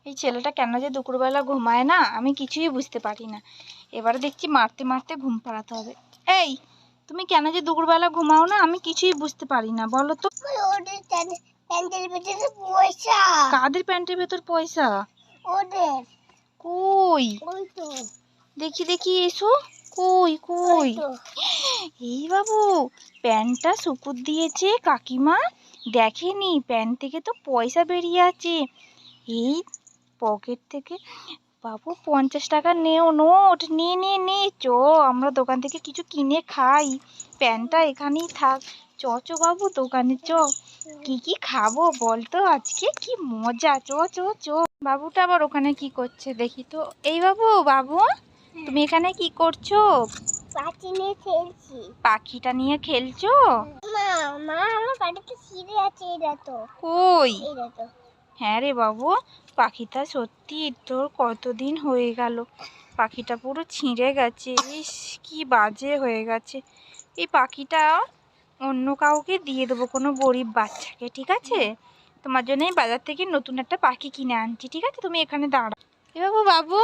এই ছেলেটা কেন যে দুপুরবেলা ঘুমায় না, আমি কিছুই বুঝতে পারি না। এবারে দেখছি মারতে মারতে ঘুম পাড়াতে হবে। এই, তুমি কেন যে দুপুরবেলা ঘুমাও না, আমি কিছুই বুঝতে পারি না, বলো তো। কাদের প্যান্টের ভেতর পয়সা? কই দেখি দেখি, এসো। কই কই? এই বাবু, প্যান্টটা শুকুর দিয়েছে কাকিমা, দেখেনি প্যান্ট থেকে তো পয়সা বেরিয়ে আছে। এই পকেট থেকে বাবু 50 টাকা নেও, নোট নিয়ে নিয়ে নে। চ, আমরা দোকান থেকে কিছু কিনে খাই, প্যান্টটা এখানেই থাক। চ চ বাবু, দোকানে চ। কি কি খাবো বলতো, আজকে কি মজা। চ চ চ। বাবুটা আবার ওখানে কি করছে দেখি তো। এই বাবু, বাবু তুমি এখানে কি করছো? পাখি নিয়ে খেলছি। পাখিটা নিয়ে খেলছো? মা মা আমার পাখিটা ছিঁড়ে আছে, এটা তো। কই? এটা তো। হ্যাঁ রে বাবু, পাখিটা সত্যি তোর কতদিন হয়ে গেল, পাখিটা পুরো ছিঁড়ে গেছে। ইস, কি বাজে হয়ে গেছে। এই পাখিটা অন্য কাউকে দিয়ে দেবো, কোনো গরিব বাচ্চাকে, ঠিক আছে? তোমার জন্য এই বাজার থেকে নতুন একটা পাখি কিনে আনছি, ঠিক আছে? তুমি এখানে দাঁড়াও। এ বাবু, বাবু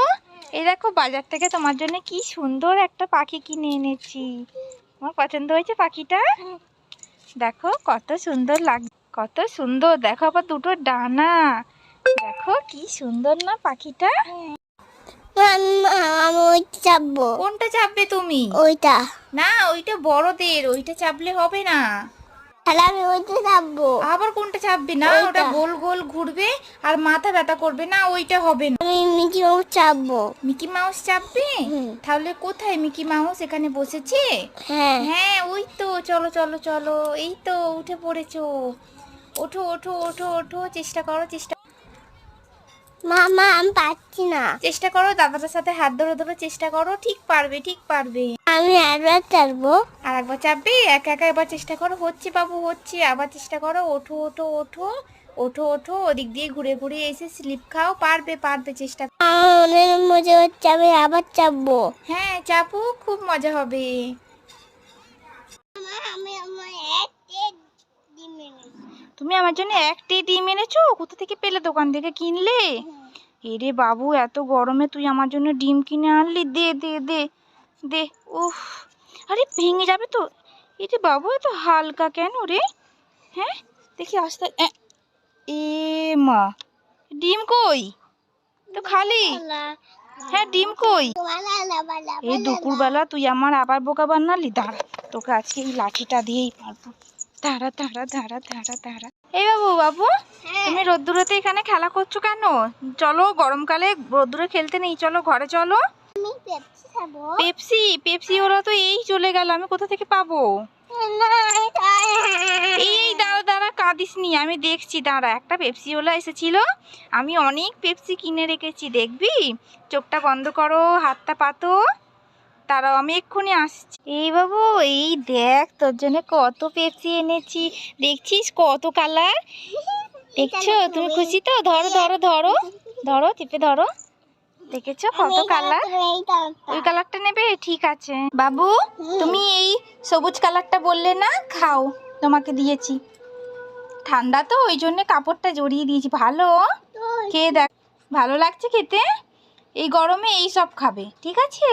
এই দেখো, বাজার থেকে তোমার জন্য কি সুন্দর একটা পাখি কিনে এনেছি। আমার পছন্দ হয়েছে পাখিটা? দেখো কত সুন্দর লাগছে, কত সুন্দর। দেখো আবার দুটো ডানা, দেখো কি সুন্দর না পাখিটা। আমি ওইটা চাপবো। কোনটা চাপবে তুমি? ওইটা। না, ওইটা বড়দের, ওইটা চাপলে হবে না। তাহলে আমি ওইটা চাপবো। আবার কোনটা চাপবে? না, ওটা গোল গোল ঘুরবে আর মাথা ব্যথা করবে, না ওইটা হবে না। আমি মিকি মাউস চাপবো। মিকি মাউস চাপবে? তাহলে কোথায় মিকি মাউস? এখানে বসেছে? হ্যাঁ হ্যাঁ ওই তো, চলো চলো চলো, এই তো উঠে পড়েছো। ওঠো ওঠো ওঠো ওঠো, চেষ্টা করো, চেষ্টা মামা, আমি পাচ্ছি না। চেষ্টা করো, দাদাটার সাথে হাত ধরে ধরে চেষ্টা করো, ঠিক পারবে, ঠিক পারবে। আমি আরবার চাপবো। আর একবার চাপবে, একা একা এবার চেষ্টা করো। হচ্ছে বাবু, হচ্ছে, আবার চেষ্টা করো। ওঠো ওঠো ওঠো ওঠো ওঠো, ওদিক দিয়ে ঘুরে ঘুরে এসে স্লিপ খাও, পারবে পারবে, চেষ্টা। আমার অনেক মজা হচ্ছে, আমি আবার চাপবো। হ্যাঁ চাপো, খুব মজা হবে। তুমি আমার জন্য একটি ডিম এনেছো? কোথা থেকে পেলে? দোকান থেকে কিনলে? এরে বাবু, এত গরমে তুই আমার জন্য ডিম কিনে আনলি? দে দে দে দে। উফ, আরে ভেঙে যাবে তো। এরে বাবু, এত হালকা কেন রে? হ্যাঁ দেখি, আস্তে। এ মা, ডিম কই? তো খালি। হ্যাঁ ডিম কই? এই দুপুরবেলা তুই আমার আবার বোকা বানালি। দাঁড়া, তোকে আজকে এই লাঠিটা দিয়েই পারবো। দাঁড়া দাঁড়া দাঁড়া দাঁড়া দাঁড়া। এই বাবু, বাবু তুমি রোদ্দুরেতে এখানে খেলা করছো কেন? চলো, গরমকালে রোদ্দুরে খেলতে নেই, চলো ঘরে চলো। পেপসি? পেপসি ওরা তো এই চলে গেল, আমি কোথা থেকে পাবো? এই দাঁড়া দাঁড়া, কাঁদিস নি, আমি দেখছি, দাঁড়া। একটা পেপসি ওলা এসেছিল, আমি অনেক পেপসি কিনে রেখেছি, দেখবি? চোখটা বন্ধ করো, হাতটা পাতো, তারাও আমি এক্ষুনি আসছি। এই বাবু, এই দেখ তোর জন্য কত পেপসি এনেছি, দেখছিস কত কালার, দেখছো? তুমি খুশি তো? ধরো ধরো ধরো ধরো, চেপে ধরো, দেখেছো কত কালার? ওই কালারটা নেবে? ঠিক আছে বাবু, তুমি এই সবুজ কালারটা বললে না, খাও, তোমাকে দিয়েছি। ঠান্ডা তো, ওই জন্য কাপড়টা জড়িয়ে দিয়েছি। ভালো, খেয়ে দেখ, ভালো লাগছে খেতে? এই গরমে এই সব খাবে, ঠিক আছে?